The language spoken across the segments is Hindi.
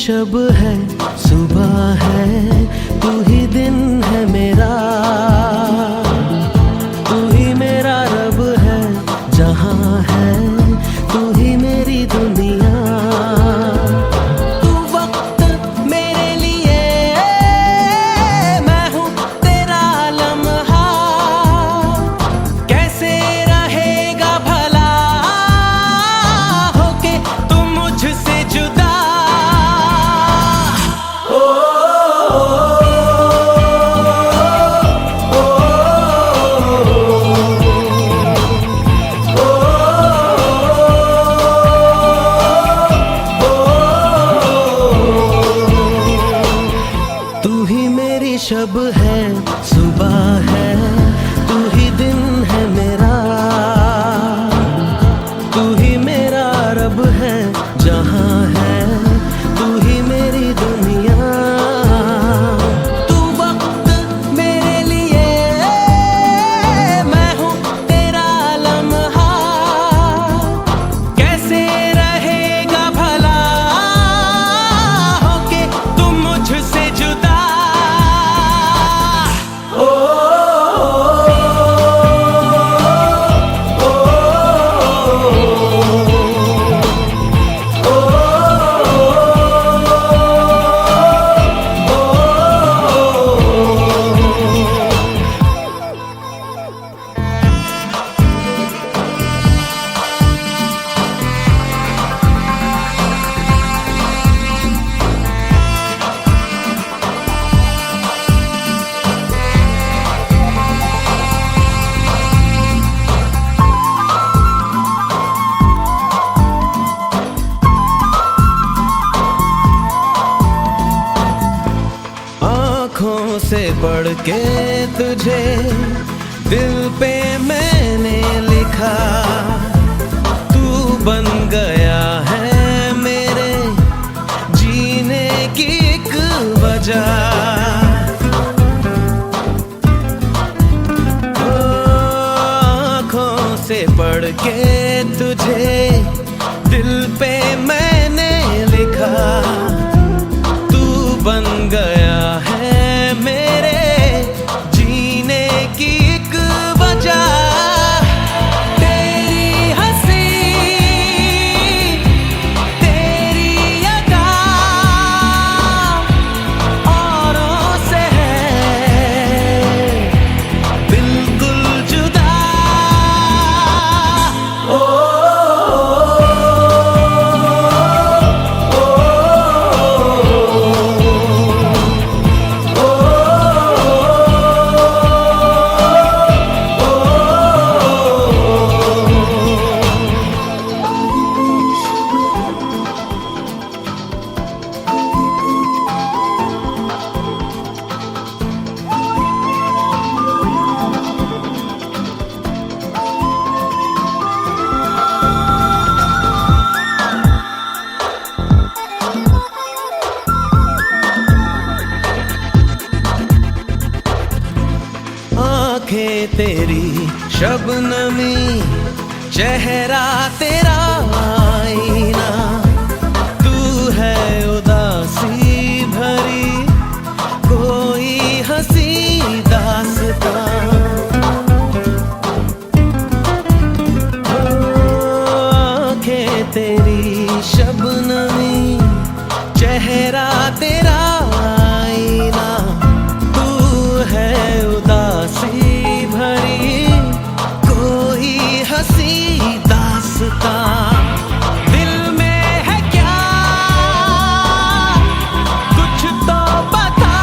शब है, सुबह है, तू ही दिन है मेरा, तू ही मेरा रब है, जहां है तू ही मेरी दुनिया। तू वक्त मेरे लिए, मैं हूँ तेरा लम्हा, कैसे रहेगा भला होके तुम मुझसे जुदा। तू ही मेरी शब है, सुबह है, तू ही दिन है मेरा, तू ही मेरा रब है, जहां है तू ही मेरी दुनिया। तू वक्त मेरे लिए, मैं हूँ तेरा लम्हा, कैसे रहेगा भला होके तुम मुझसे जुदा। आँखों से पढ़ के तुझे दिल पे मैंने लिखा, तू बन गया है मेरे जीने की एक वजह। आँखों से पढ़ के तुझे दिल पे मैंने लिखा, तू बन गया है मेरे जीने की एक वजह। तेरी हंसी, तेरी अदा औरों से है बिल्कुल जुदा। आँखें तेरी शबनमी, चेहरा तेरा आईना, तू है उदासी भरी कोई हंसी दास्तां। आँखें तेरी शबनमी, चेहरा तेरा आईना, तू है उदासी भरी कोई हंसी दास्तां। दिल में है क्या कुछ तो बता,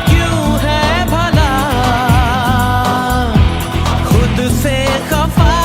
क्यों है भला खुद से खफा।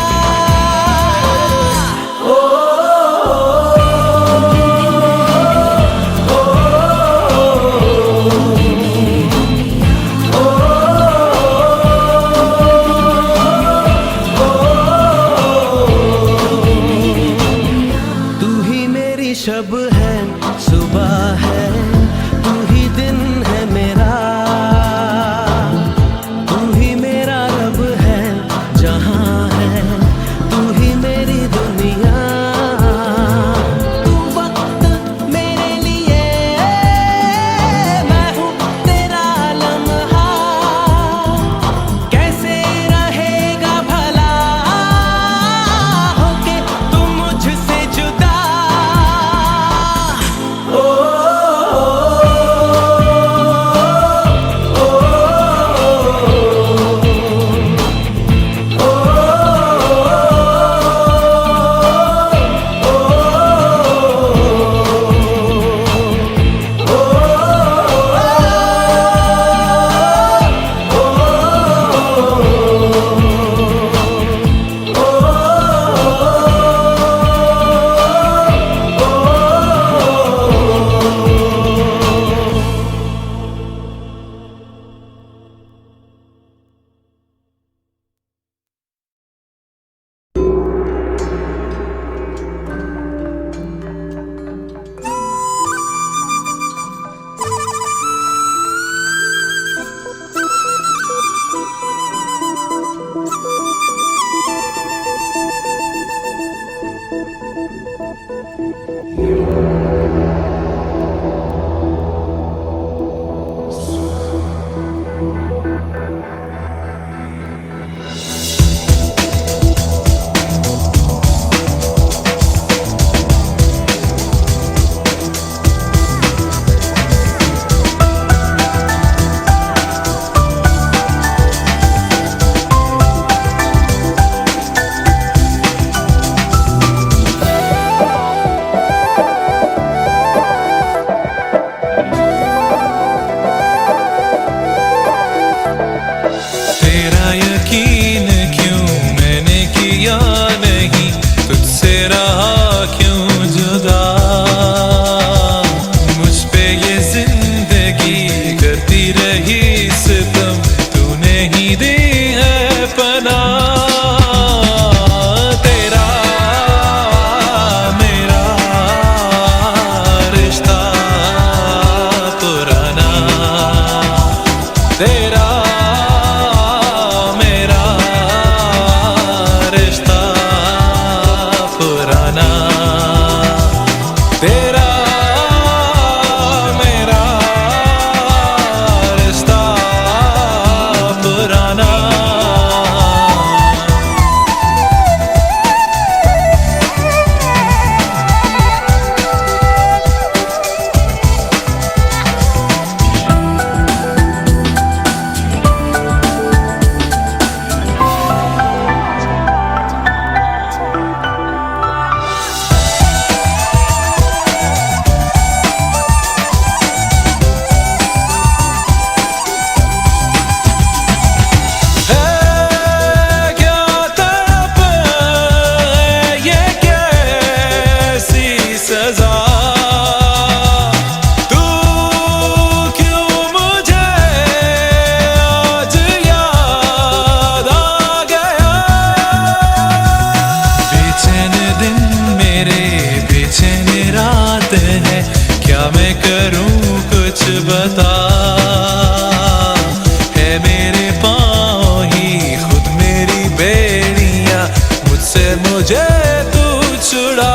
मुझे तू छुड़ा।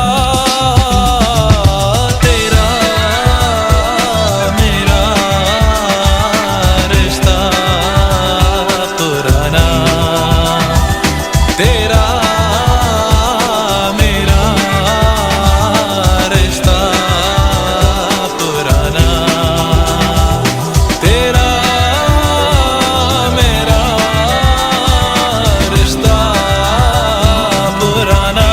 तेरा मेरा रिश्ता पुराना, तेरा मेरा रिश्ता पुराना, तेरा मेरा रिश्ता पुराना।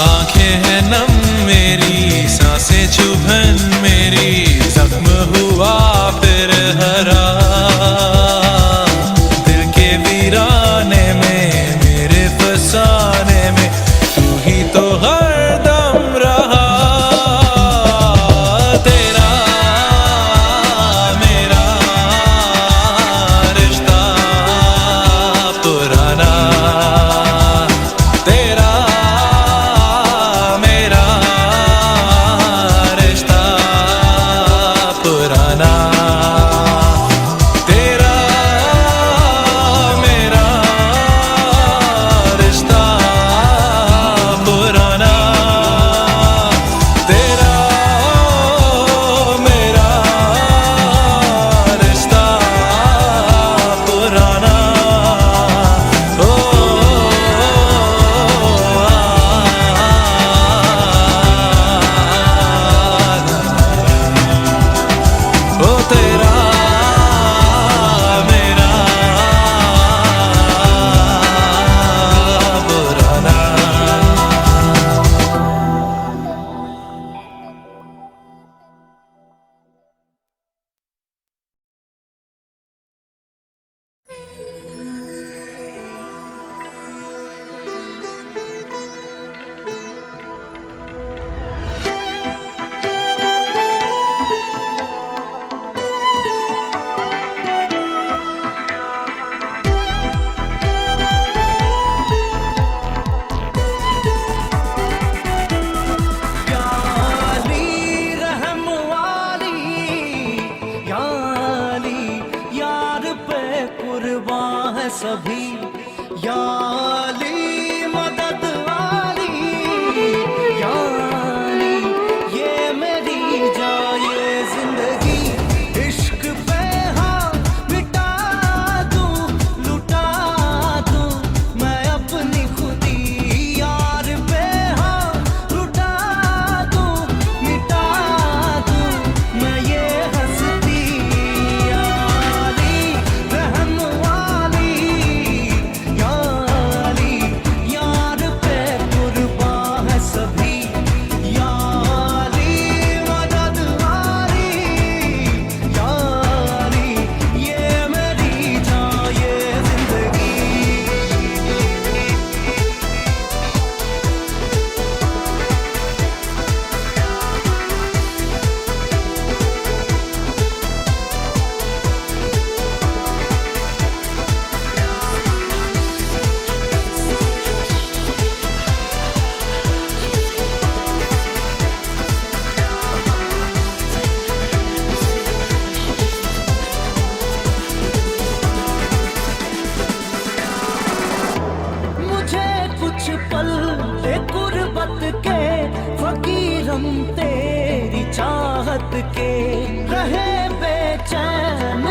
आंखें हैं नम मेरी, सांसें चुभन मेरी, जख्म हुआ फिर हरा। दिल के वीराने में, मेरे फसाने में, तू ही तो हरदम रहा। तेरा मेरा रिश्ता पुराना, तेरा मेरा रिश्ता पुराना, तेरा मेरा रिश्ता पुराना, तेरा मेरा रिश्ता पुराना। ओ तेरा मेरा पुराना। सभी याली मदद वाली, याली ये मेरी जाए जिंदगी। इश्क पे हाँ मिटा दूं, लुटा दूं मैं अपनी खुदी। यार पे हाँ लुटा दूं, मिटा दूं मैं ये हंसती। याली रहम वाली, याली यार पे कुर्बान है सभी। याली मदद वाली, याली ये मेरी जाए जिंदगी। मुझे कुछ पल दे गुर्बत के, फकीरम तेरी चाहत के। रहे बेचैन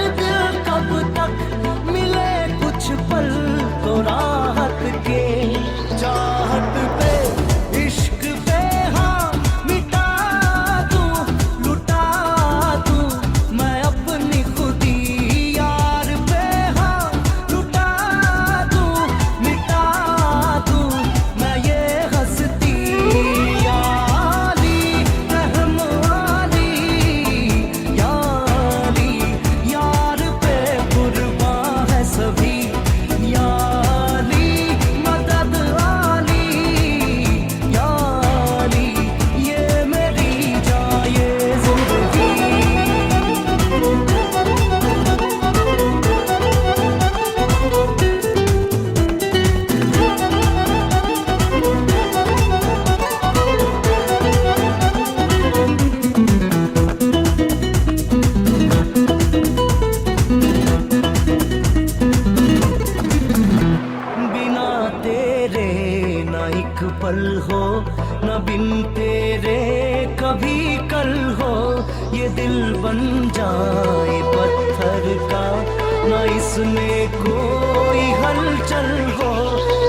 में कोई हलचल हो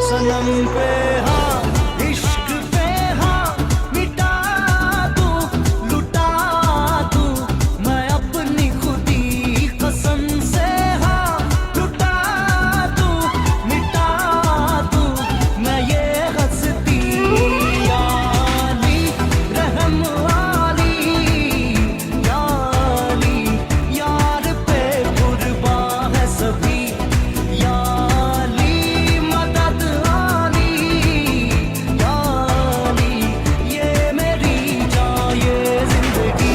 सनम पे हाँ इश्क पे हाँ मिटा दूं लुटा दूं मैं अपनी खुदी कसम से हाँ लुटा दूं मिटा दूं मैं ये हस्ती याली रहम वाली याली यार पे कुर्बा है सभी याली मदद आली याली ये मेरी जान ये जिंदगी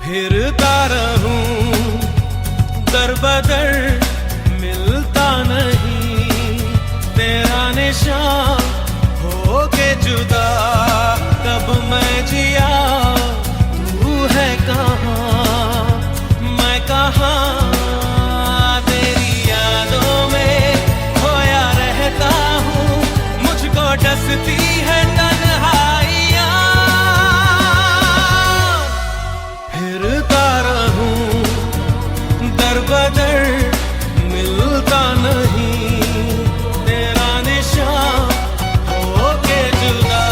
फिरता रहूं दर बदर मिलता नहीं तेरा निशान हो के जुदा कब मैं जिया तू है कहाँ मैं कहाँ तेरी यादों में खोया रहता हूँ मुझको डसती है तन्हाइयाँ फिरता रहूं दर बदर मिलता नहीं तेरा निशान हो के जुदा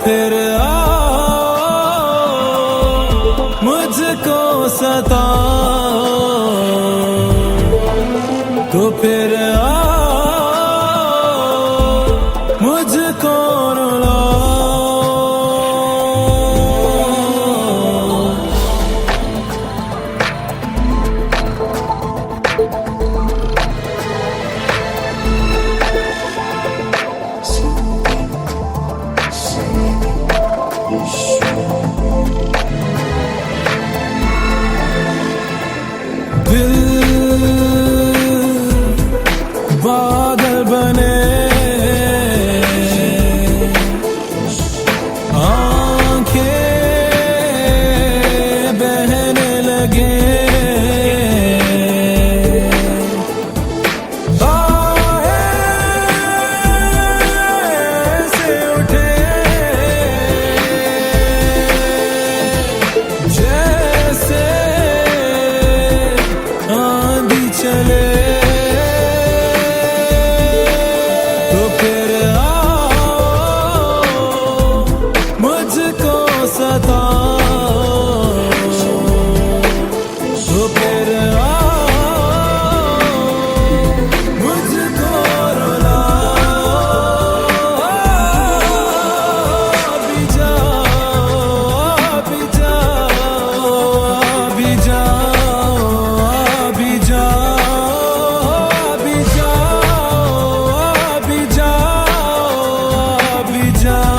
फिर आओ मुझको सताओ, तो फिर आओ मुझको रुलाओ। दिल बादल बने, आंखें बहने लगे, बाहें से उठे जैसे आंधी चले, तो फिर आओ मुझको सताओ, तो फिर आओ मुझको रुलाओ। अभी जाओ, अभी जाओ, अभी जाओ, अभी जाओ, अभी जाओ, अभी जाओ, अभी जाओ।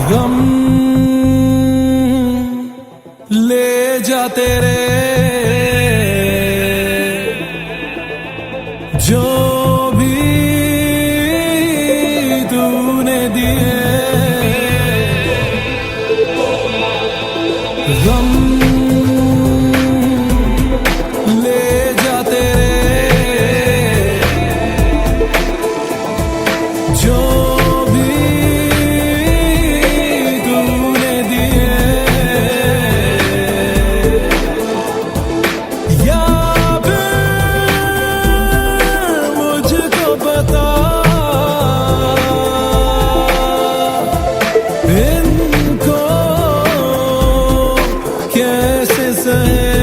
गम ले जा तेरे जो भी तूने दिए, गम ले जा तेरे जो इनको कैसे सहे,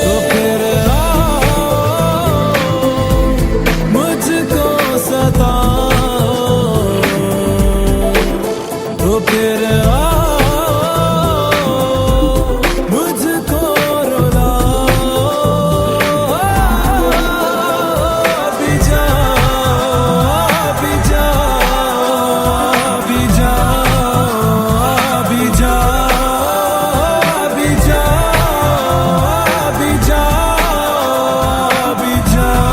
तो फिर आओ मुझको सताओ, तो फिर आओ मुझको रुलाओ। अभी जाओ, अभी जाओ, अभी जाओ, अभी जाओ, अभी जाओ, अभी जाओ।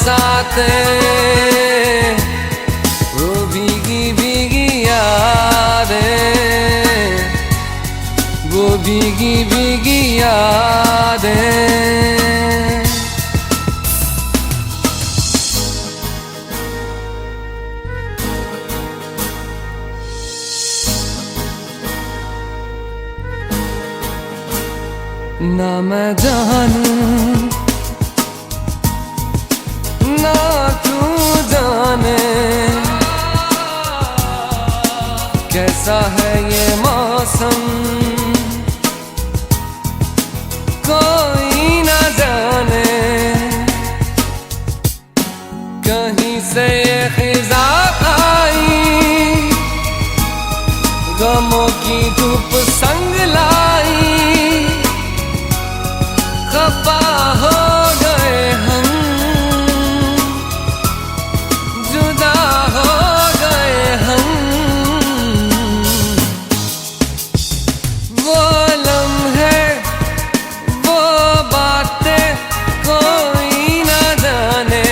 बरसातें, वो भीगी भीगी यादें, वो भीगी भीगी यादें। ना मैं जानूं ना तू जाने, कैसा है ये मौसम कोई ना जाने। कहीं से ये खिज़ा आई, गमों की धूप संग लाई, खफा हो गए हम, जुदा हो गए हम। वो लम्हे वो बातें कोई ना जाने,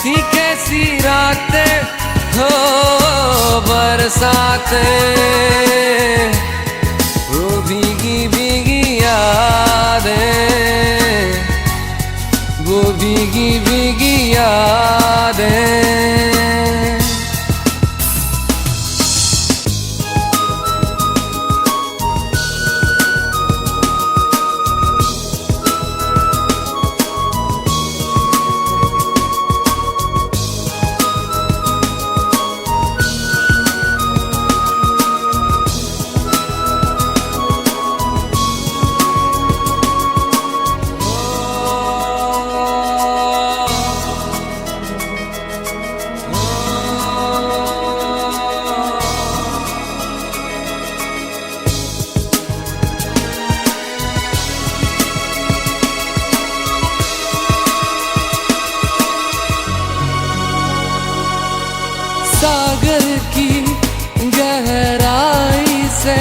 थी कैसी रातें हो बरसातें, वो भीगी भीगी यादें, वो भीगी भीगी यादें। सागर की गहराई से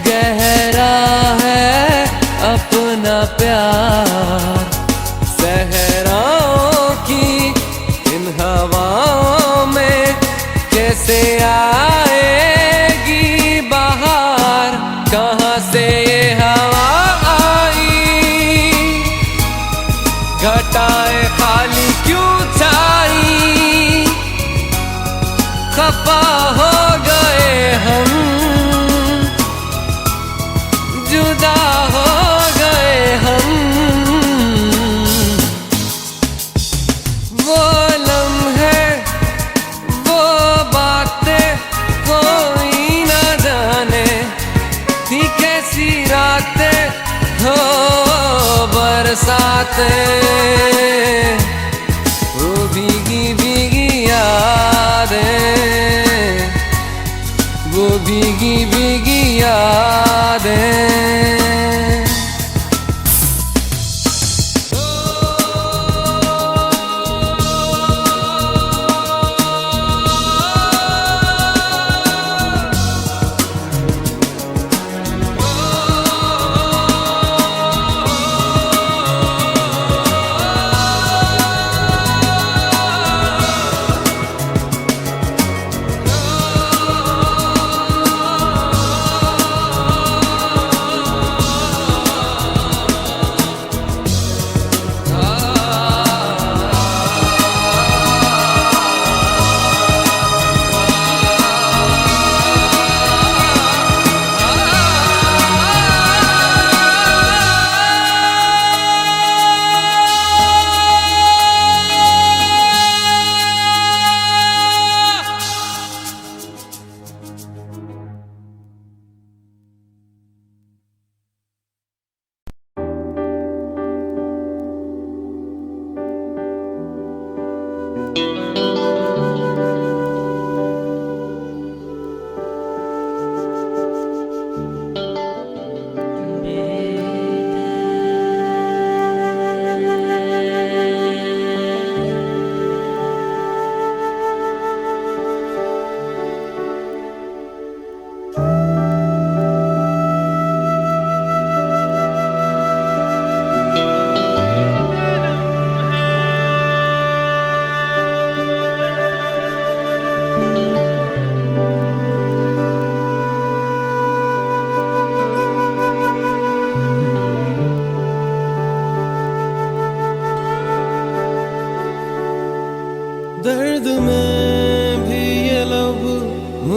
गहरा है अपना प्यार, सहराओं की इन हवाओं में कैसे आएगी बहार। कहाँ से ये हवा आई, घटाएं खाली क्यों छाई, खफा हो गए हम, जुदा हो गए हम। वो लम्हे वो बातें कोई ना जाने, थी कैसी रातें हो बरसातें, वो भीगी भीगी यादें, वो भीगी भीगी यादें।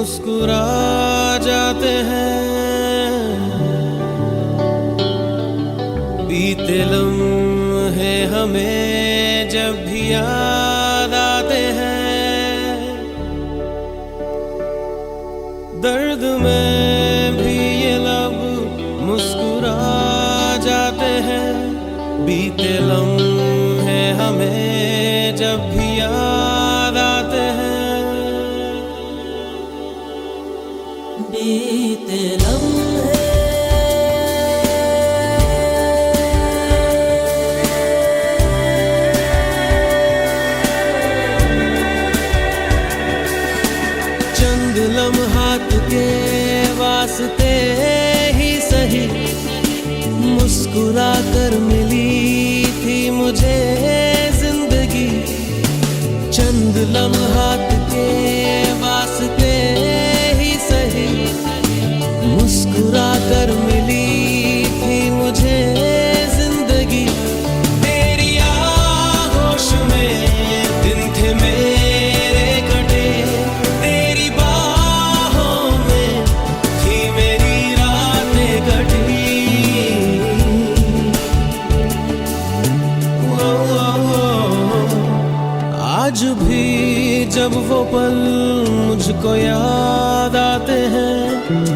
मुस्कुरा जाते हैं, बीते लम्हे हमें जब भी याद आते हैं, दर्द में भी ये लब मुस्कुरा जाते हैं, बीते लम्हे हमें जब भी याद आते हैं, बीते लम्हे चंद लम्हात के वास्ते ही सही मुस्कुरा कर मिली थी मुझे जिंदगी, चंद लम्हात के वास्ते ही सही मुस्कुरा कर मिली थी मुझे जिंदगी, तेरी आगोश में दिन थे मेरे कटे, तेरी बाहों में थी मेरी रातें कटी, आज भी जब वो पल मुझको याद आते हैं,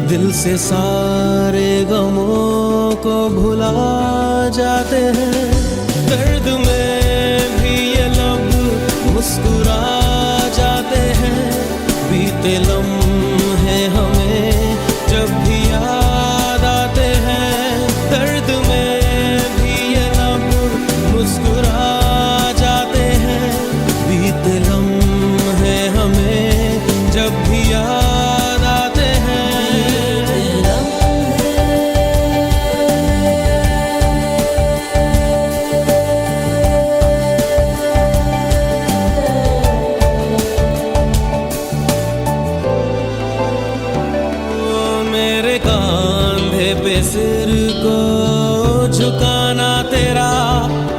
दिल से सारे गमों को भुला जाते हैं, दर्द में भी ये लब मुस्कुरा जाते हैं, बीते लम्हे हमें जब भी याद आते हैं, दर्द में भी ये लब मुस्कुरा जाते हैं, बीते लम्हे हमें जब भी याद आते हैं, मेरे कांधे पे सिर को झुकाना तेरा,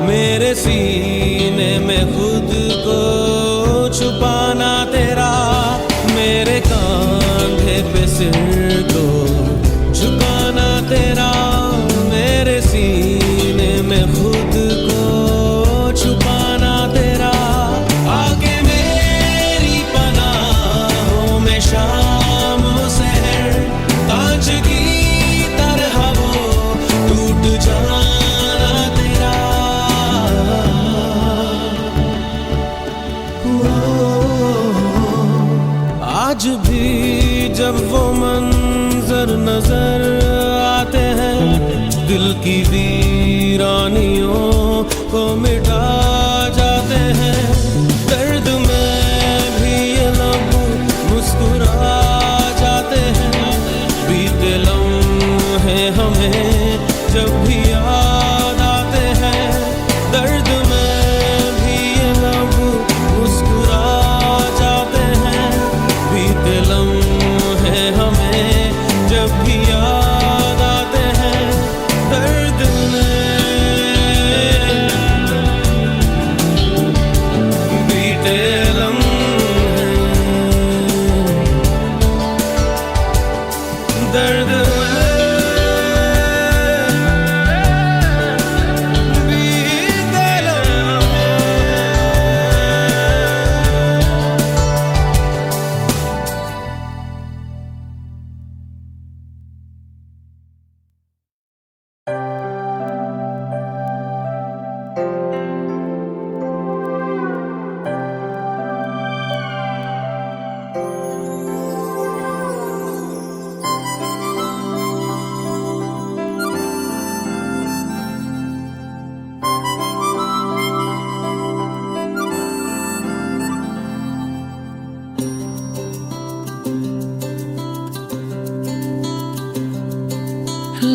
मेरे सीने में खुद को छुपाना तेरा, मेरे कांधे पे सिर को झुकाना तेरा, मेरे सीने में खुद को छुपाना तेरा, आगे मेरी पनाहों में शाम सहर, कांच की तरह वो टूट जाना तेरा, आज भी जब वो मंजर नजर आते हैं, दिल की वीरानियों को मिटा जाते हैं, दर्द में भी ये लब मुस्कुरा जाते हैं, बीते लम्हे हमें जब भी याद आते हैं, दर्द में भी ये लब मुस्कुरा जाते हैं, बीते लम्हे हमें जब भी याद आते हैं, दर्द में बीते लम्हे दर्द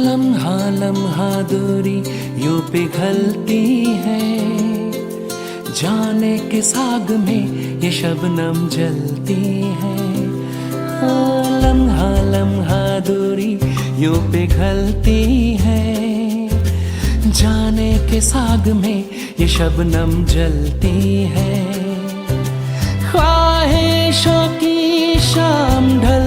लम्हा लम्हा दूरी यूं पिघलती है, जाने किस आग में ये शबनम जलती है, लम्हा लम्हा दूरी यूं पिघलती है, जाने किस आग में ये शबनम जलती है, ख्वाहिशों की शाम ढल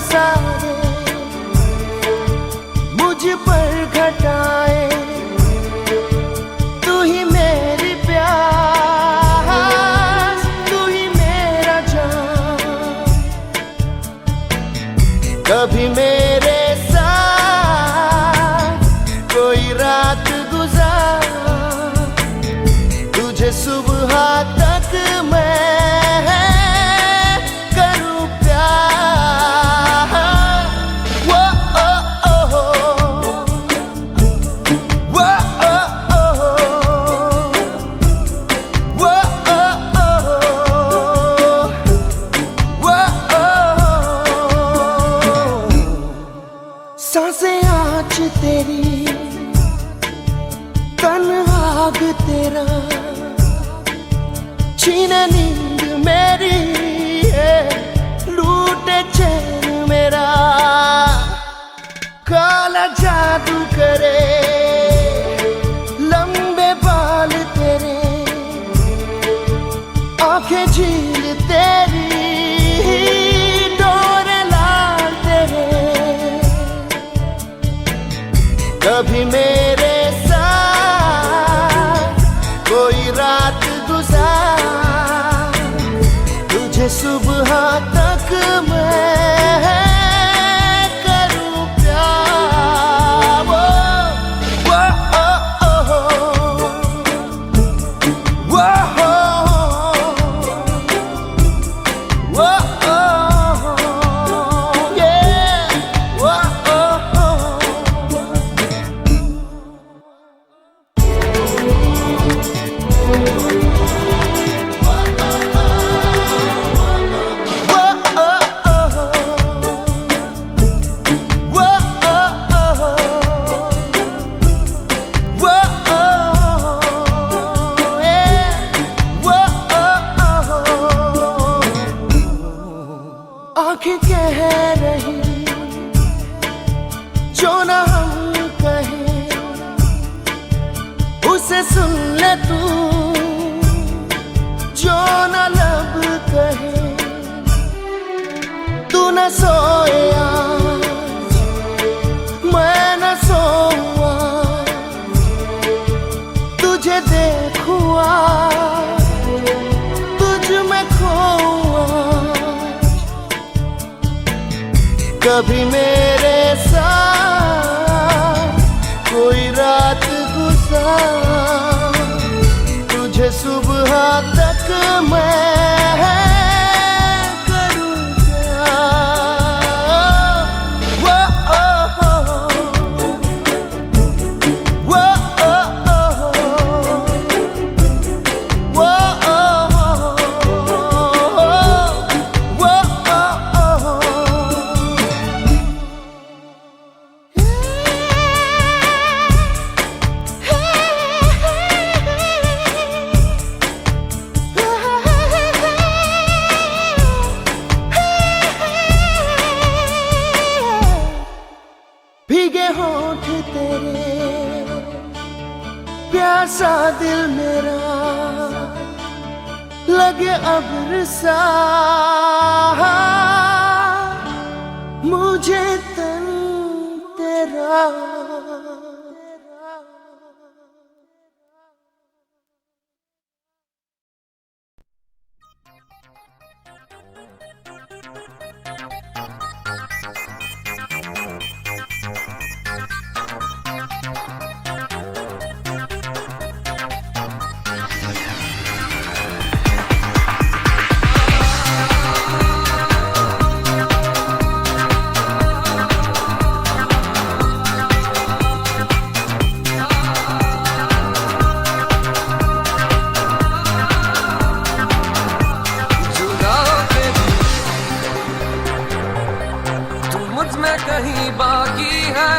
छीने नींद मेरी, लूटे चैन मेरा, काला जादू करे लंबे बाल तेरे, आंखें झील तेरी, डोरे लाल तेरे, कभी मेरे साथ कोई रात गुजार, तुझे सुबह तक मैं करूं प्यार। वो, ओ, ओ, वो, वो, yeah, वो, आंखें कह रही जो ना हम कहें, उसे सुन ले तू जो ना लब कहे। तू न सोए आज, मैं न सोऊं आज, तुझे देखूं आज, तुझ में खोऊं आज, कभी मेरे साथ कोई रात गुजार, तुझे सुबह तक मैं करूं प्यार। वो, वो, वो, भीगे होठ तेरे, प्यासा दिल मेरा, लगे अब्र सा मुझे तन तेरा। कहीं बाकी है,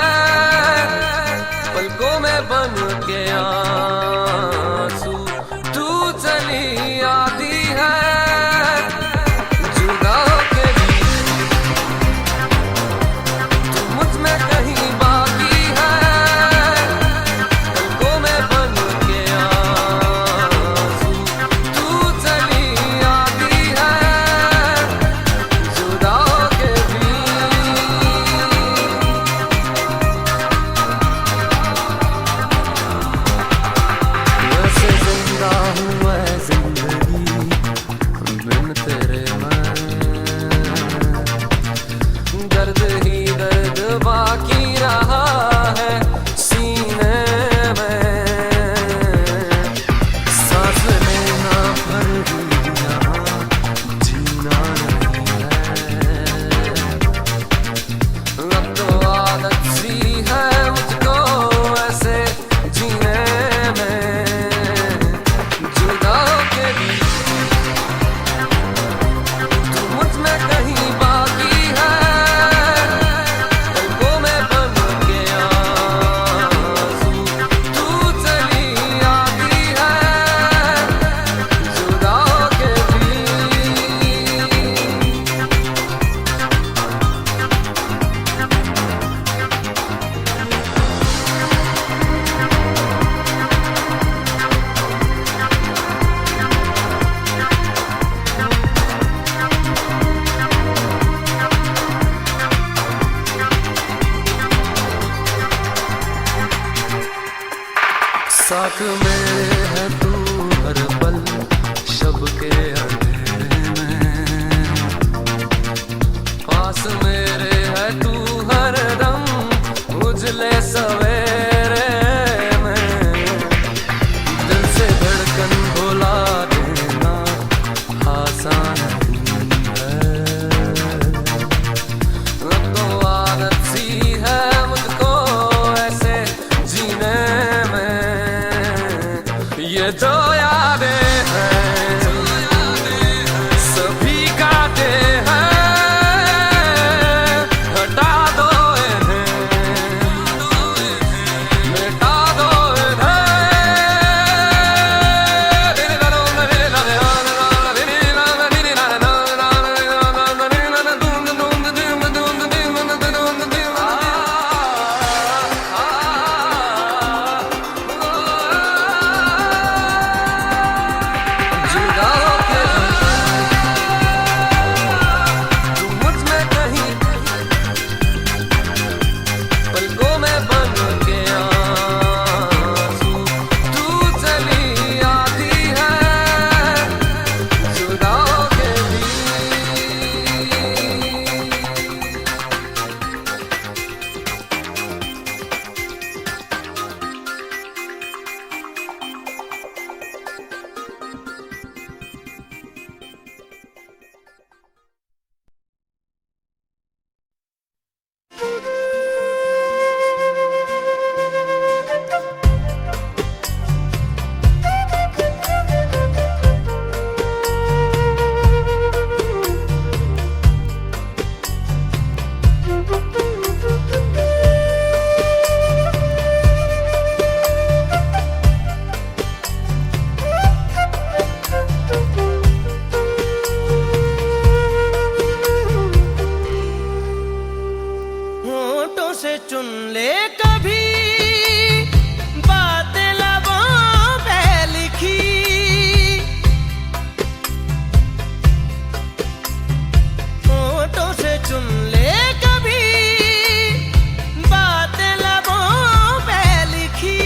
पलकों में बन के आंसू तू चली आती है, जुदा होके भी तू मुझ में कहीं बाकी है, पलकों में बन के आंसू तू चली आती है, जुदा होके भी साथ मेरे है तू हर पल शब के अंधेरे में, पास मेरे है तू हर दम उजले सवेरे में। दिल से धड़कन भुला देना आसान नहीं है, अब तो आदत सी है मुझको ऐसे जीने में। ये जो यादें हैं सभी काटे हैं, हटा दो इन्हें, मिटा दो पलकों में बन के आंसू तू चली आती है, जुदा होके भी। होठों से चुन ले कभी बातें लबों पे लिखी, होठों से चुन ले कभी बातें लबों पे लिखी।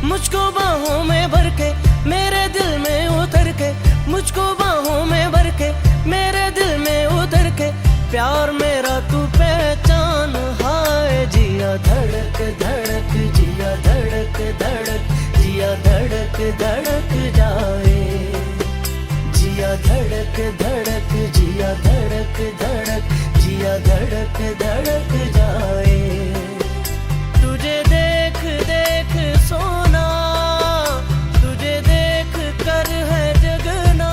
मुझको बाहों में भर के मेरे दिल में उतर के, मुझको बाहों में भर के मेरे दिल में उतर के, प्यार मेरा तू पहचान। हाय जिया धड़क धड़क, जिया धड़क धड़क, जिया धड़क धड़क जाए, जिया धड़क धड़क, जिया धड़क धड़क, जिया धड़क धड़क जाए। तुझे देख देख सोना, तुझे देख कर है जगना,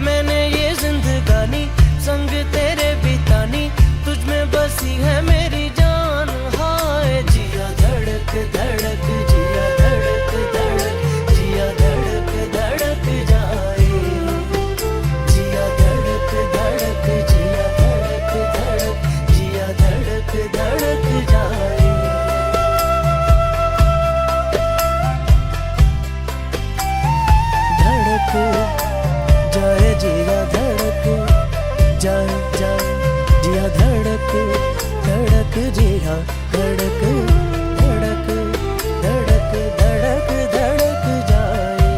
मैंने ये जिंदगानी संग तेरे बितानी, तुझ में बसी है मेरी जान। हाय जिया धड़क धड़क, जिया धड़क धड़क, जिया धड़क धड़क जाए, जिया धड़क धड़क, जिया धड़क धड़क, जिया धड़क धड़क जाए। धड़क जाए जिया धड़क जाए जाए, जिया धड़क धड़क, जिया धड़क धड़क धड़क धड़क धड़क जाए,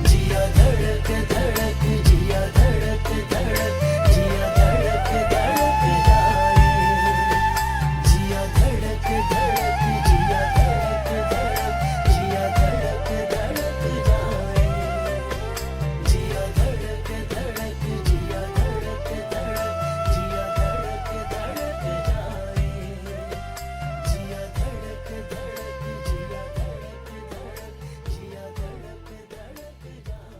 जिया धड़क धड़क, जिया धड़क धड़क, जिया धड़क धड़क जाए, जिया धड़क धड़क, जिया धड़क धड़क, जिया धड़क धड़क जाए, जिया धड़क धड़क, जिया धड़क धड़क, जिया धड़क धड़क जाए, जिया धड़क धड़क, जिया धड़क धड़क, जिया धड़क धड़क जाए।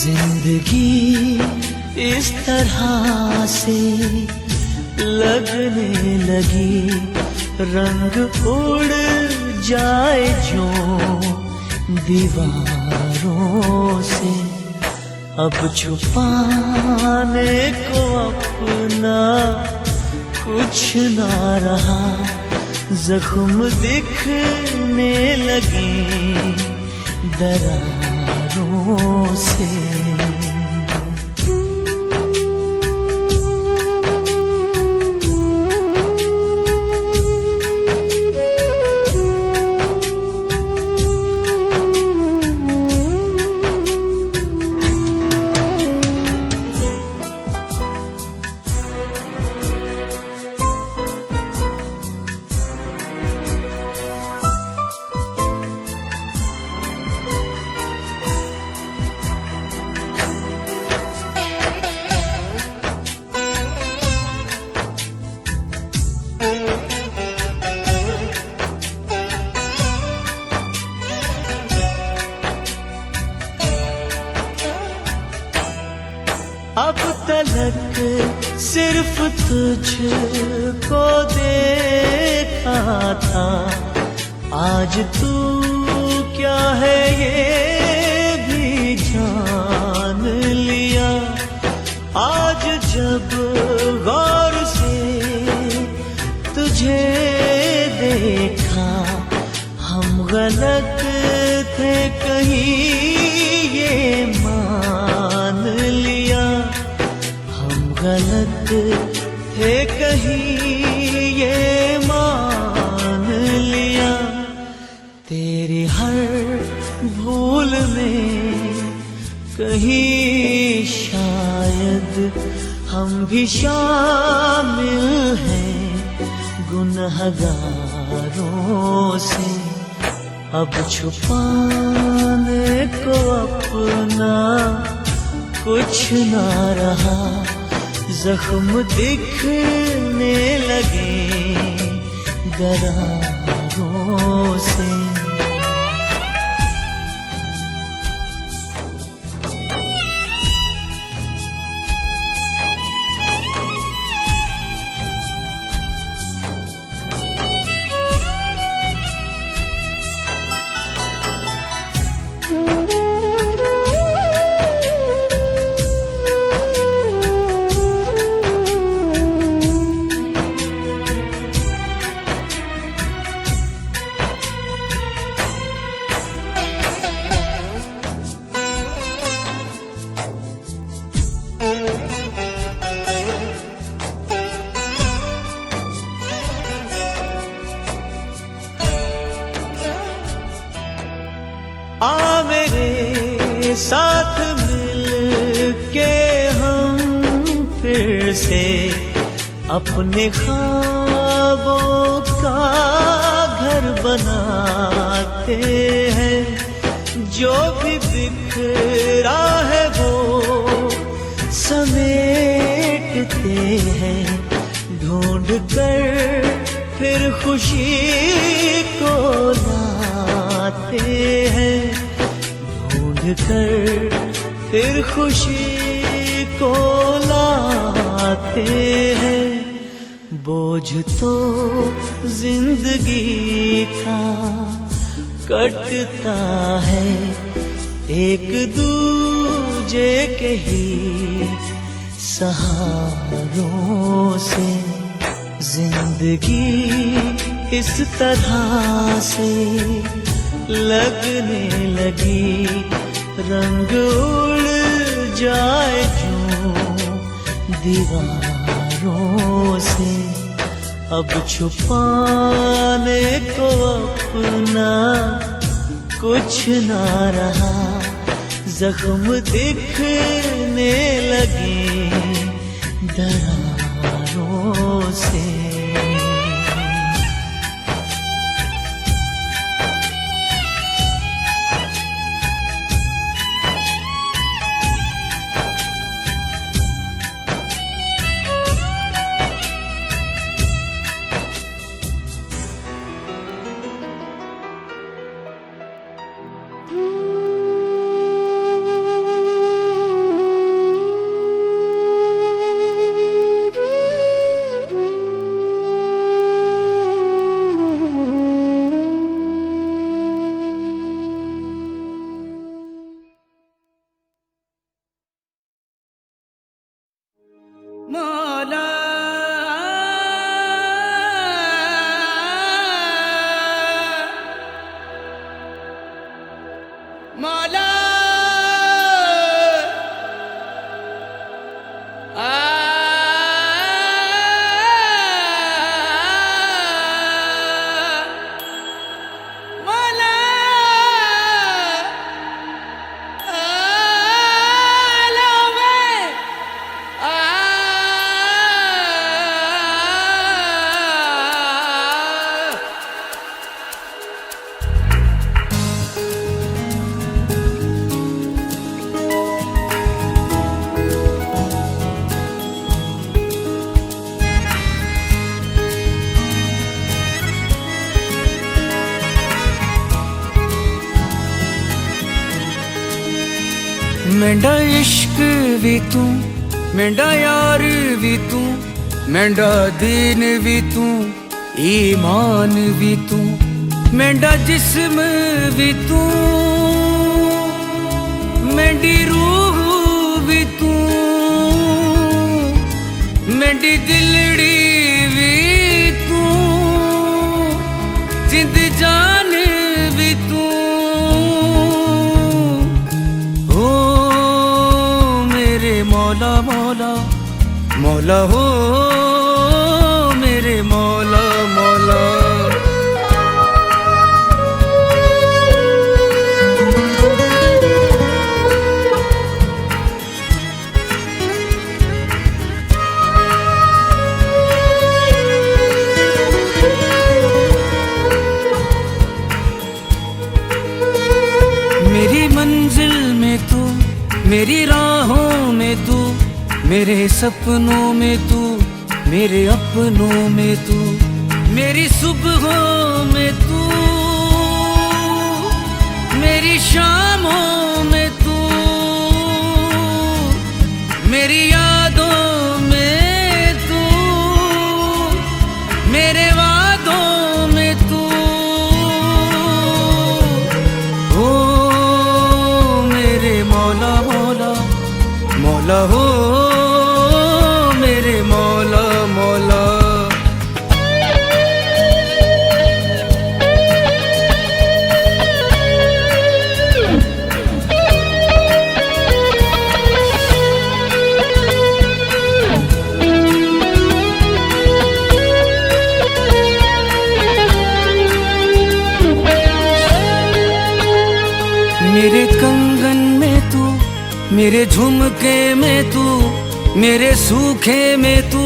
जिंदगी इस तरह से लगने लगी, रंग उड़ जाए जो दीवारों से। अब छुपाने को अपना कुछ ना रहा, जख्म दिखने लगे दरारों से। अब तलक सिर्फ तुझको देखा था, आज तू क्या है ये भी जान लिया। आज जब गौर से तुझे देखा, हम गलत थे कहीं ये मान लिया। हम गलत थे कहीं ये मान लिया। तेरी हर भूल में कहीं शायद हम भी शामिल हैं गुनहगारों से। अब छुपाने को अपना कुछ ना रहा, जख्म दिखने लगे दरारों से। आ मेरे साथ मिल के हम फिर से अपने ख्वाबों का घर बनाते हैं। जो भी बिखरा है वो समेटते हैं, ढूंढ कर फिर खुशी को लाते हैं। ढूंढ कर फिर खुशी को लाते हैं। बोझ तो जिंदगी का कटता है, एक दूजे के ही सहारों से। जिंदगी इस तरह से लगने लगी, रंग उड़ जाए जो दीवारों से। अब छुपाने को अपना कुछ ना रहा, जख्म दिखने लगे दरारों से। मौला मौला मेंढा इश्क भी तू, मेंढा यार भी तू, मेंढा दीन भी तू, ईमान भी तू, मेंढा जिस्म भी तू, मेंढी रूह भी तू, मेंढी दिलड़ी भी तू, जिंद जान भी तू। मौला मौला मौला हो मेरे मौला मौला। मेरी मंजिल में तू, मेरी राहों में तू, मेरे सपनों में तू, मेरे अपनों में तू, मेरी सुबहों में तू, मेरी शामों में तू, मेरी यादों में तू, मेरे वादों में तू। ओ मेरे मौला मौला मौला हो मेरे मौला मौला। मेरे कंगन में तू, मेरे झुमके में तू, मेरे सूखे में तू,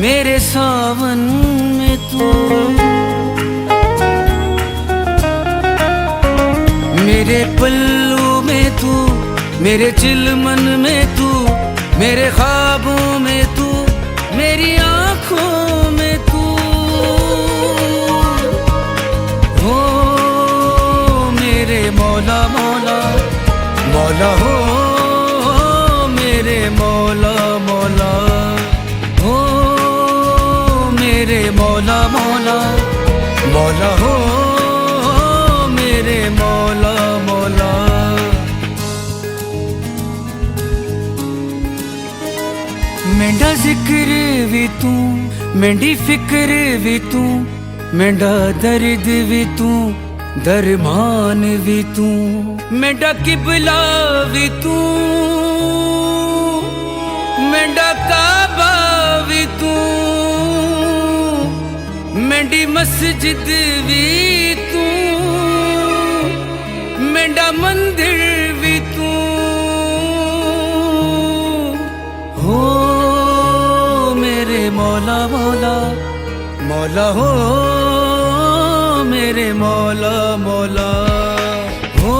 मेरे सावन में तू, मेरे पल्लू में तू, मेरे चिलमन में तू, मेरे ख्वाबों में तू, मेरी आँखों में तू। हो मेरे मौला मौला मौला हो मेरे मौला मौला। हो मेरे मौला मौला मौला हो मेरे मौला मौला। मेंढा जिक्र भी तू, मेंढी फिक्र भी तू, मेंढा दर्द भी तू, दरमान भी तू, मेंढा किबला भी तू, मेंढा काबा भी तू, मेंढी मस्जिद भी तू, मेंढा मंदिर भी तू। हो मेरे मौला मौला मौला हो मेरे मौला मौला। हो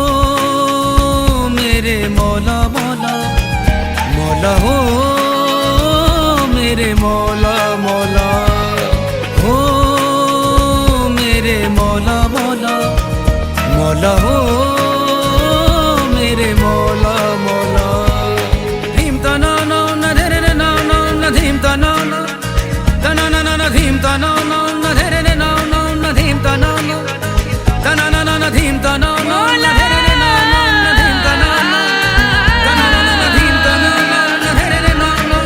मेरे मौला मौला मौला हो मेरे मौला मौला। हो मेरे मौला मौला मौला हो मेरे मौला मौला। धीम तना ना न धरे रे ना ना न धीम तना ना तना ना ना धीम तना ना न धरे रे ना ना न धीम तना ना तना ना ना धीम तना ना न धरे रे ना ना न धीम तना ना तना ना ना धीम तना ना न धरे रे ना ना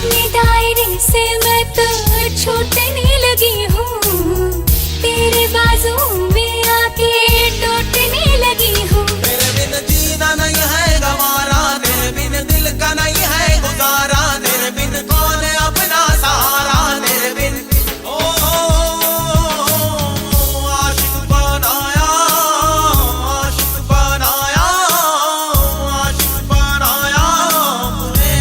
अपने दायरे से मैं तो छूटने लगी हूँ, तेरे बाजू में आके टूटने लगी हूँ। तेरे बिन जीना नहीं है गवारा, तेरे बिन दिल का नहीं है गुजारा, तेरे बिन कौन अपना सहारा, तेरे बिन आशिक बनाया, आशिक बनाया, आशिक बनाया मुझे।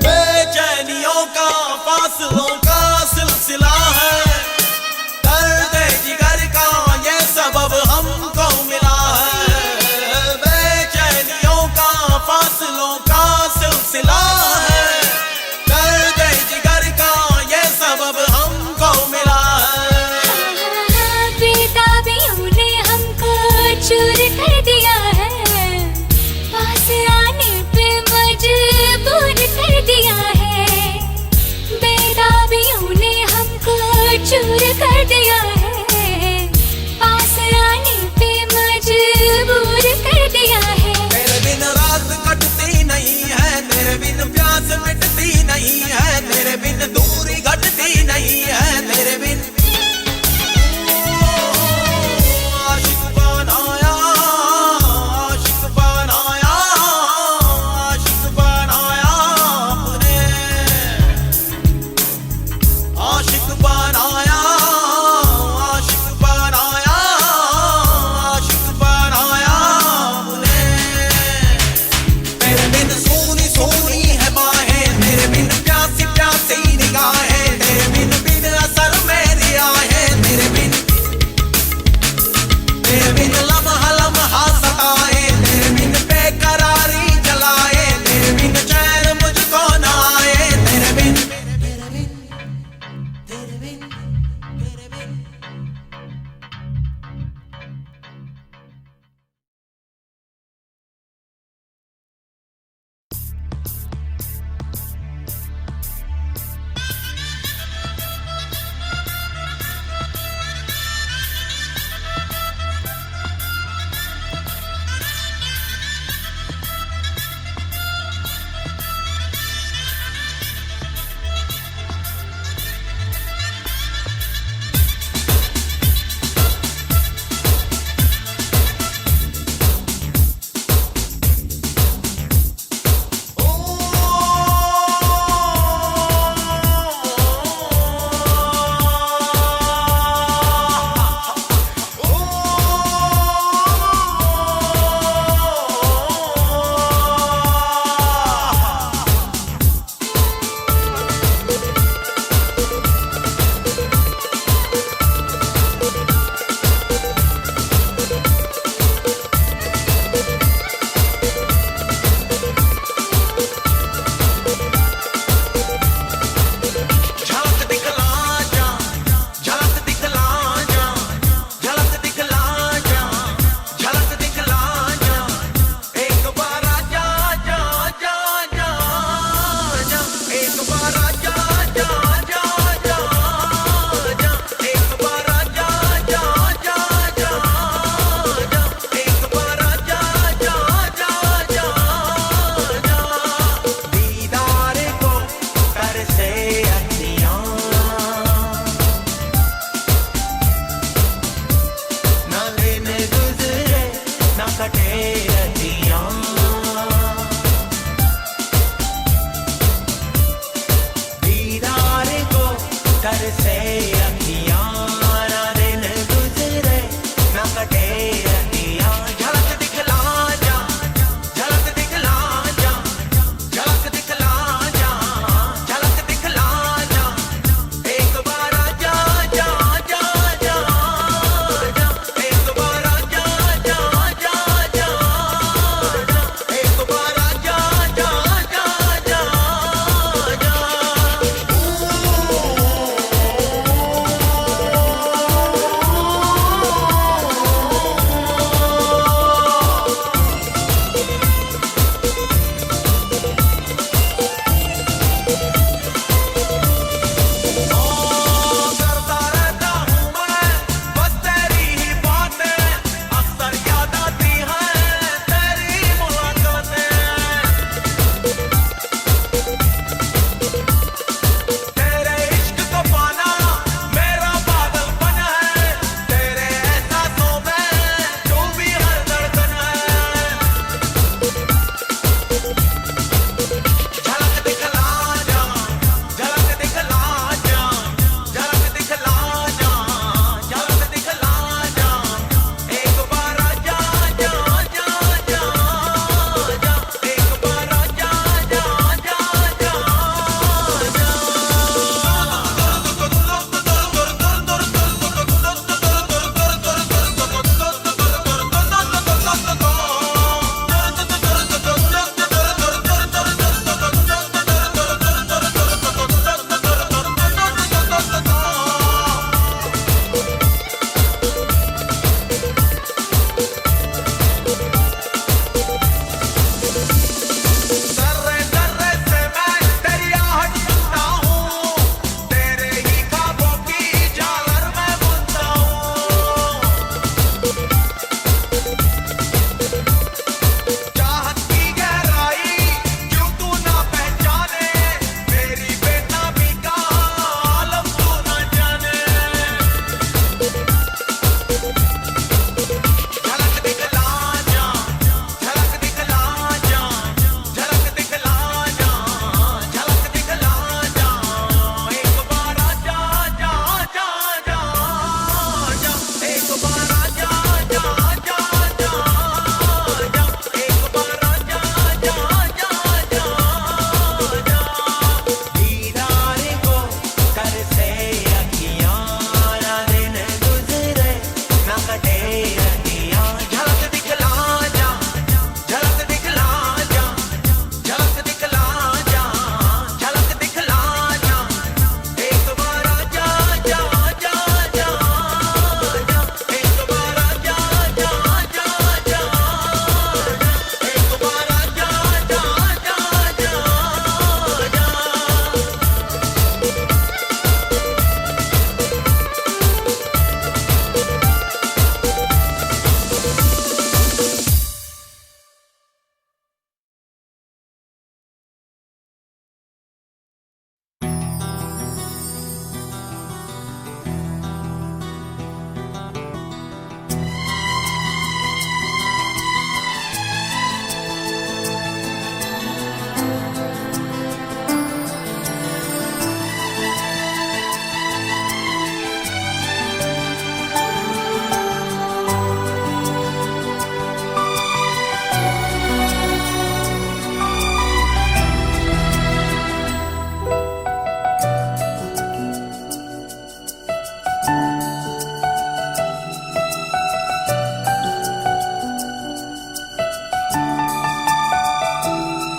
बेचैनियों का फासलों का सिलसिला है, दर्द जिगर का ये सबब हमको मिला है। बेचैनियों का फासलों का सिलसिला है, दर्द जिगर का ये सबब हमको मिला है। बेताबियों ने हमको चूर कर दिया है, पास आने पे मजबूर कर दिया है। बेताबियों ने हमको चूर कर दिया है, पास आने पे मजबूर कर दिया है। तेरे बिन रात कटती नहीं है, तेरे बिन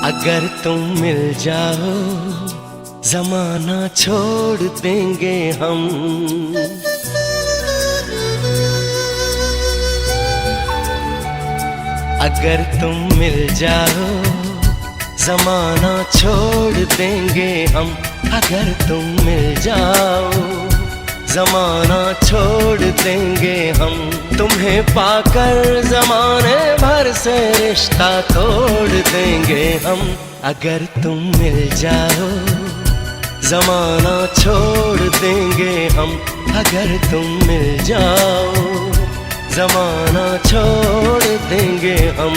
अगर तुम मिल जाओ जमाना छोड़ देंगे हम। अगर तुम मिल जाओ जमाना छोड़ देंगे हम। अगर तुम मिल जाओ जमाना छोड़ देंगे हम। तुम्हें पाकर जमाने भर से रिश्ता तोड़ देंगे हम। अगर तुम मिल जाओ जमाना छोड़ देंगे हम। अगर तुम मिल जाओ जमाना छोड़ देंगे हम।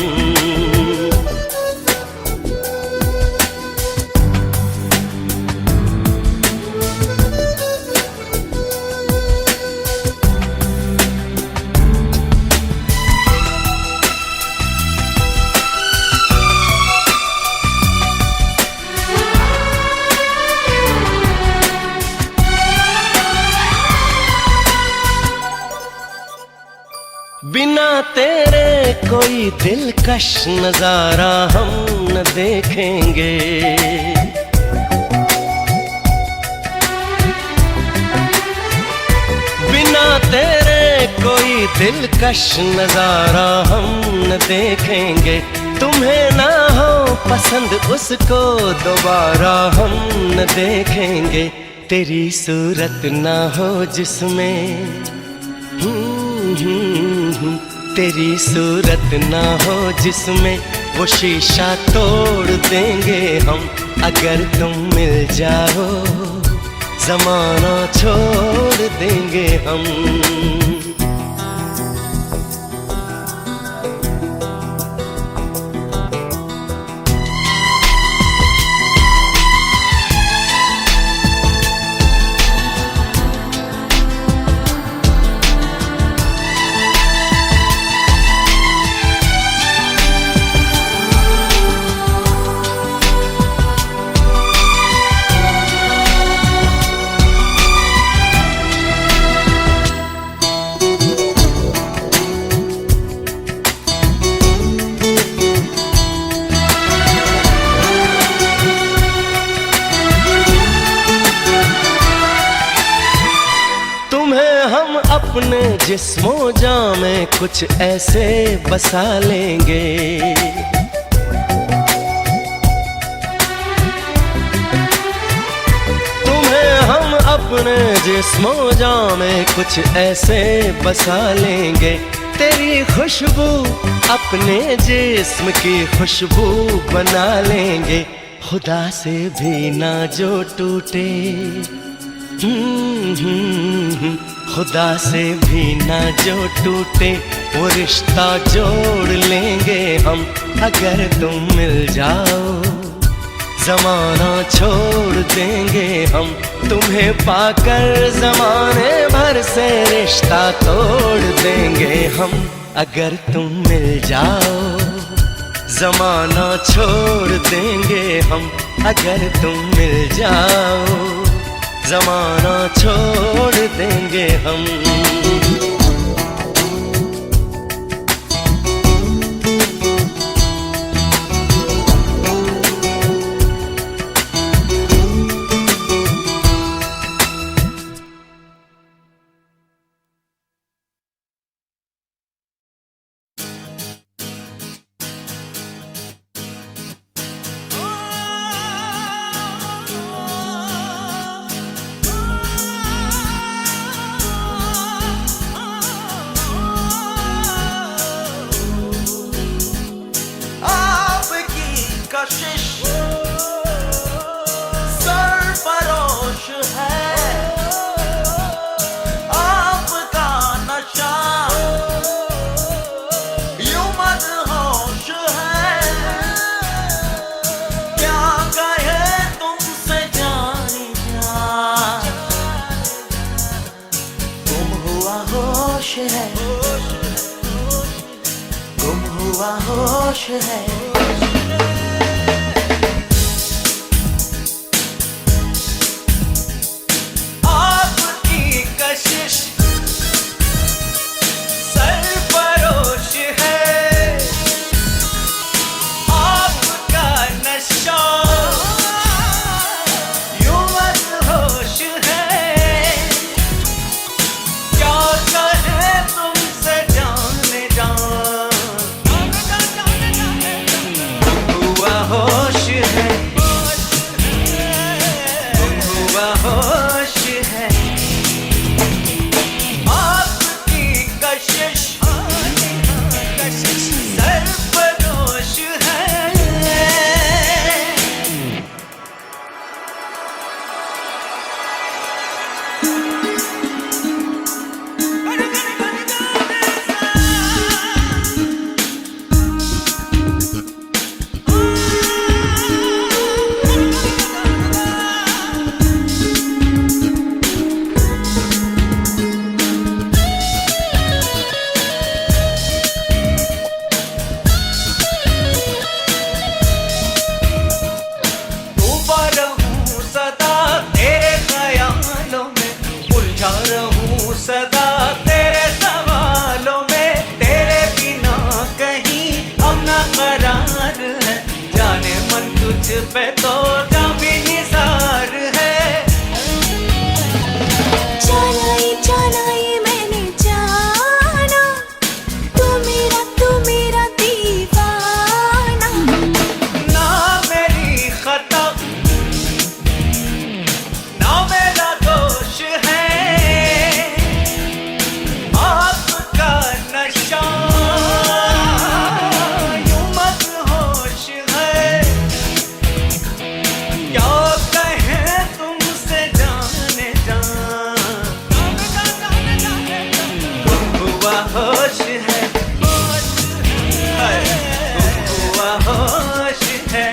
बिना तेरे कोई दिलकश नजारा हम न देखेंगे। बिना तेरे कोई दिलकश नजारा हम न देखेंगे। तुम्हें ना हो पसंद उसको दोबारा हम न देखेंगे। तेरी सूरत ना हो जिसमें तेरी सूरत ना हो जिसमें वो शीशा तोड़ देंगे हम। अगर तुम मिल जाओ जमाना छोड़ देंगे हम। अपने जिस्मों जां में कुछ ऐसे बसा लेंगे। तुम्हें हम अपने जिस्मों जां में कुछ ऐसे बसा लेंगे। तेरी खुशबू अपने जिस्म की खुशबू बना लेंगे। खुदा से भी ना जो टूटे खुदा से भी ना जो टूटे वो रिश्ता जोड़ लेंगे हम। अगर तुम मिल जाओ जमाना छोड़ देंगे हम। तुम्हें पाकर जमाने भर से रिश्ता तोड़ देंगे हम। अगर तुम मिल जाओ जमाना छोड़ देंगे हम। अगर तुम मिल जाओ जमाना छोड़ देंगे हम। सरफरोश है आपका नशा, यूं मदहोश है। क्या कहे तुमसे जाने जा, गुम हुआ होश है, गुम हुआ होश है। सरफरोश है आपका नशा, है, गुम हुआ होश है। आपकी कशिश सरफरोश है। डूबा रहूं सदा तेरे ख्यालों में, उलझा रहूं सदा तेरे सवालों में। तेरे बिना कहीं अब ना करार है, जाने मन तुझ पे तो जा भी निसार है। जाना ये मैंने जाना, तू मेरा दीवाना। ना मेरी खता ना मेरा दोष है, आपका नशा यूं मदहोश है। क्या कहें तुमसे जाने जा, गुम हुआ होश है, गुम हुआ होश है।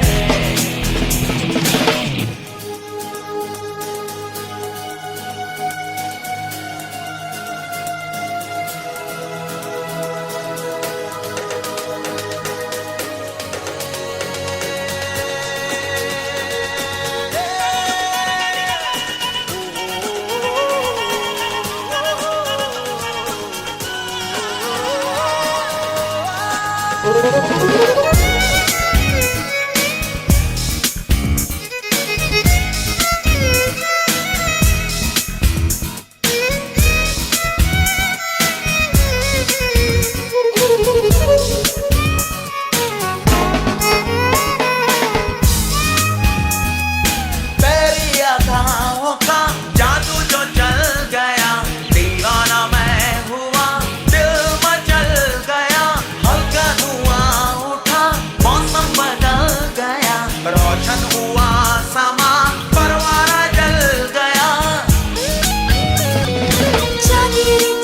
तेरी अदाओं का जादू जो चल गया, दीवाना मैं हुआ, दिल मचल गया। हल्का धुआं उठा, मौसम बदल गया, रोशन हुआ समा, परवाना जल गया।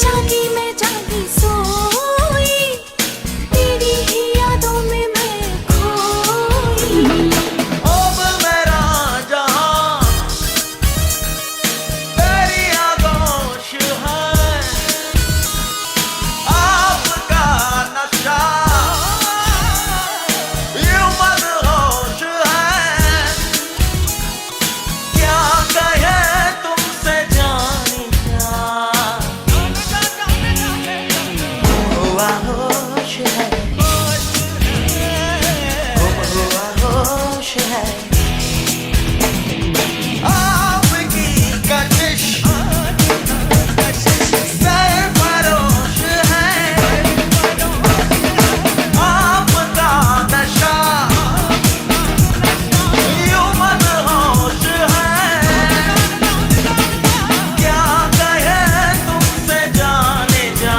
जागी मैं जागी सोई, तेरी ही यादों में मैं खोई। अब मेरा जहां तेरी आगोश है, आपका नशा यूं मदहोश है। क्या कहे तुमसे जाने जा, गुम हुआ होश है, गुम हुआ होश है। आपकी कशिश सरफरोश है, आपका नशा यूं मदहोश है। क्या कहे तुमसे जाने जा,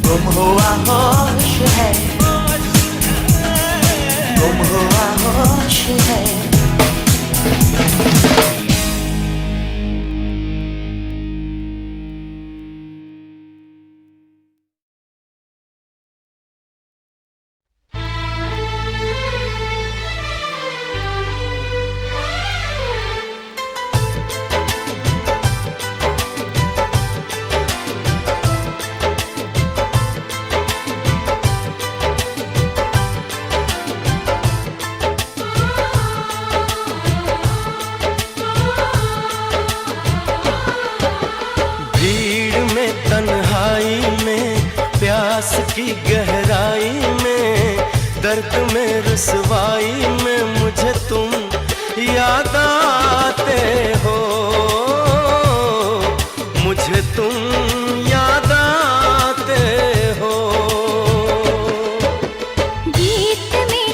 गुम हुआ होश है, गुम हुआ होश है। की गहराई में, दर्द में रुसवाई में मुझे तुम याद आते हो, मुझे तुम याद आते हो। गीत में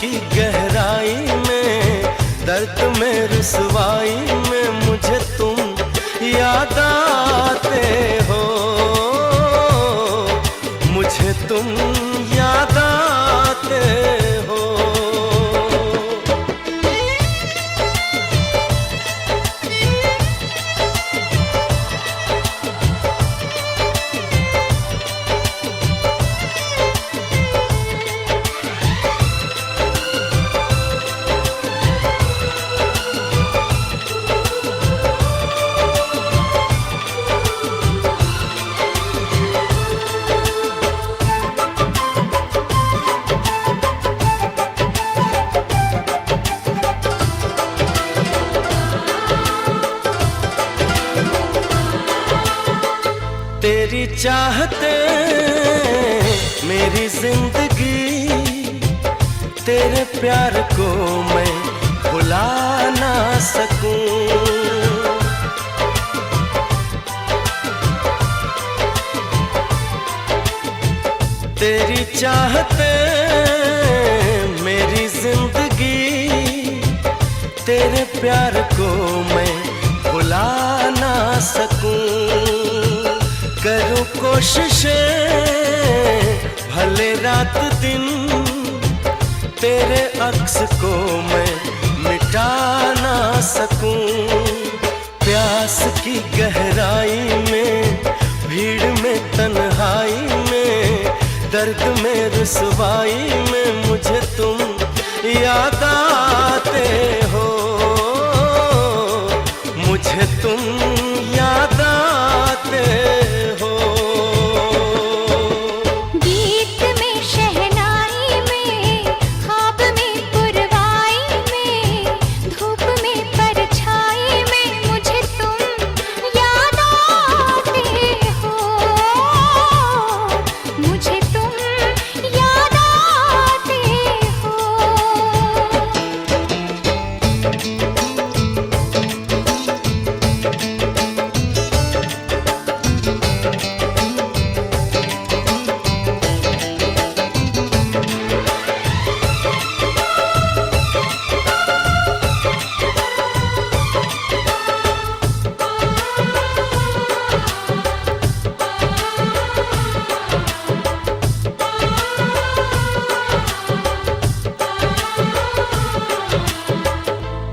की गहराई में, दर्द में रुसवाई में मुझे तुम याद आते हो, मुझे तुम याद आते हो। तेरी चाहते मेरी जिंदगी, तेरे प्यार को मैं भुला ना सकूं। तेरी चाहते मेरी जिंदगी, तेरे प्यार को मैं भुला ना सकूं। करूं कोशिशें भले रात दिन, तेरे अक्स को मैं मिटा ना सकूं। प्यास की गहराई में, भीड़ में तन्हाई में, दर्द में रुसवाई में मुझे तुम याद आते हो, मुझे तुम याद आते हो। गीत में शहनाई में, ख्वाब में पुरवाई में, धूप में परछाई में मुझे तुम याद आते हो, मुझे तुम याद आते हो।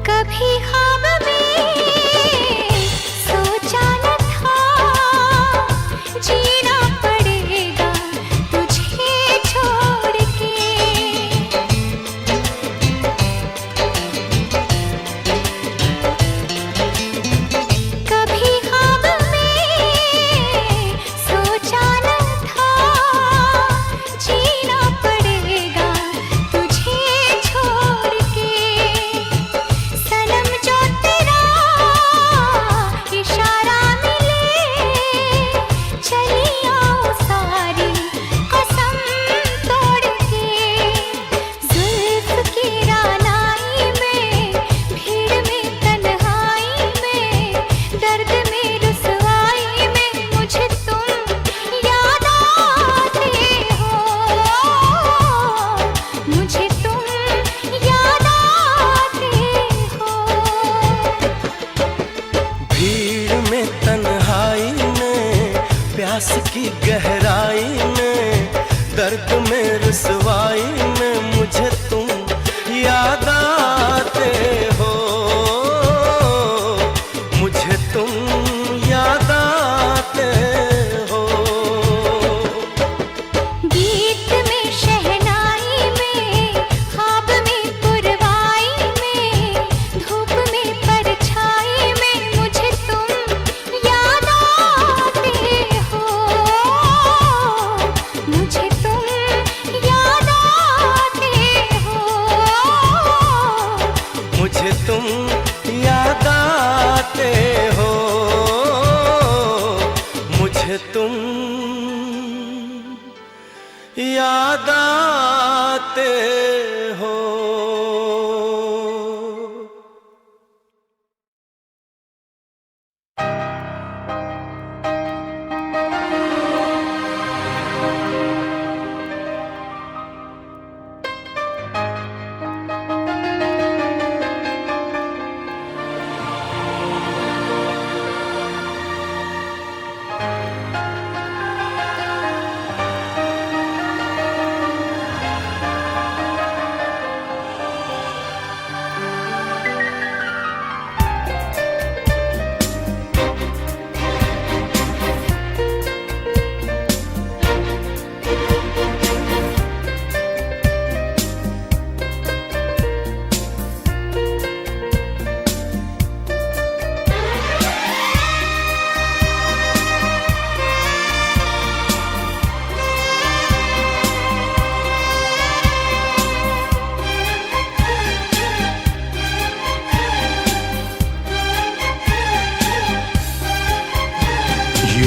कभी ख्वाब में सोचा न था, जीना पड़ेगा तुझे छोड़ के। कभी ख्वाब में सोचा न था, जीना पड़ेगा तुझे छोड़ के। सनम जो तेरा इशारा मिले, चली आओ सारी कसम तोड़ के। जुल्फ की रानाई में, भीड़ में तन्हाई में, दर्द में रुसवाई में मुझे तुम याद आते हो, मुझे तुम याद आते हो। भीड़ में तन्हाई में, प्यास की गहराई में, दर्द में रुसवाई में मुझे तुम याद आते हो, मुझे तुम याद आते हो। गीत में शहनाई में, ख्वाब में पुरवाई में, धूप में परछाई में मुझे तुम याद आते हो, मुझे तुम याद आते हो, मुझे तुम याद आते हो, मुझे तुम याद आते हो।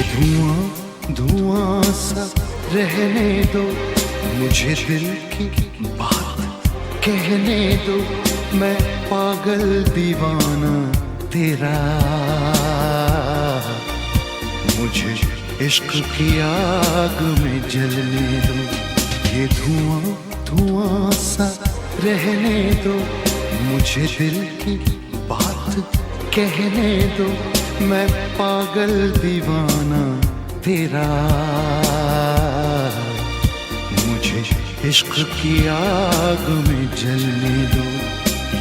ये धुआं धुआं सा रहने दो, मुझे दिल की बात कहने दो, मैं पागल दीवाना तेरा। मुझे इश्क की आग में जलने दो, ये धुआं धुआं सा रहने दो, मुझे दिल की बात कहने दो, मैं पागल दीवाना तेरा। मुझे इश्क की आग में जलने दो,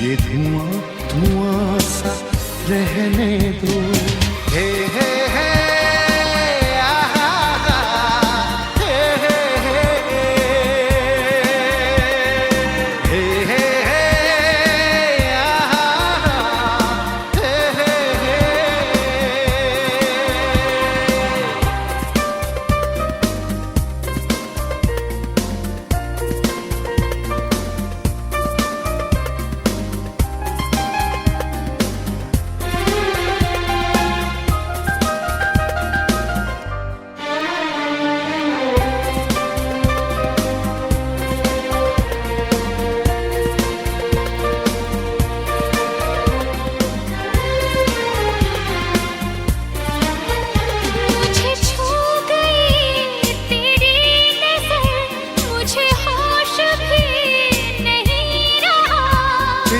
ये धुआं धुआं सा रहने दो। हे हे हे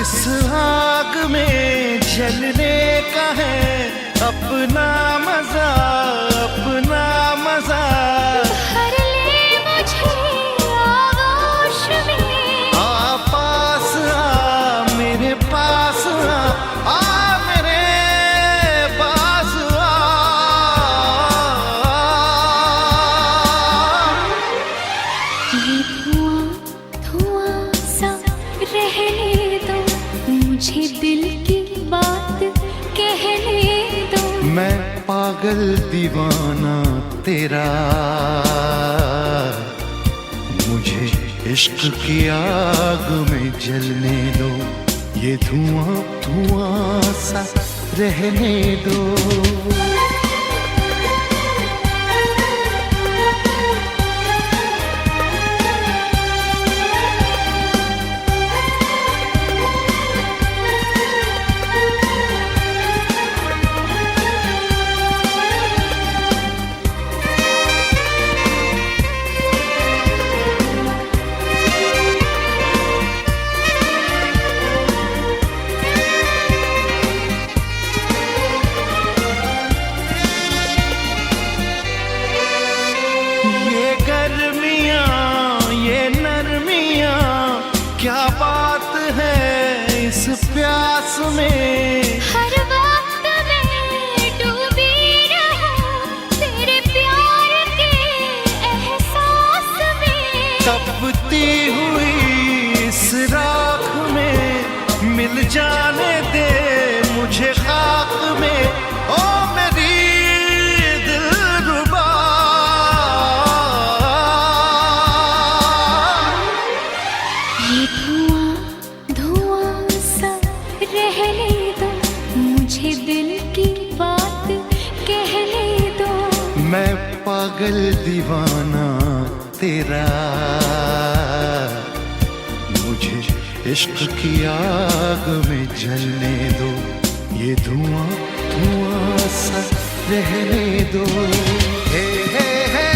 इस आग में जलने का है अपना मजा, अपना मजा। भर ले मुझे आगोश में, आ पास आ मेरे पास आ मेरे पास आ। ये धुआं धुआं सा रहने दो, मुझे दिल की बात कहने दो, मैं पागल दीवाना तेरा। मुझे इश्क की आग में जलने दो, ये धुआं धुआं सा रहने दो। ये गर्मियाँ ये नरमियाँ, क्या बात है इस प्यास में। हर वक्त मैं डूबी रहूं तेरे प्यार के एहसास में। तपती हुई इस राख में मिल जाने दे मुझे खाक में, ओ मेरी दिलरुबा। ये धुआं धुआं सा रहने दो, मुझे दिल की बात कहने दो, मैं पागल दीवाना तेरा। मुझे इश्क की आग में जलने दो, ये धुआं धुआं सा रहने दो। हे हे हे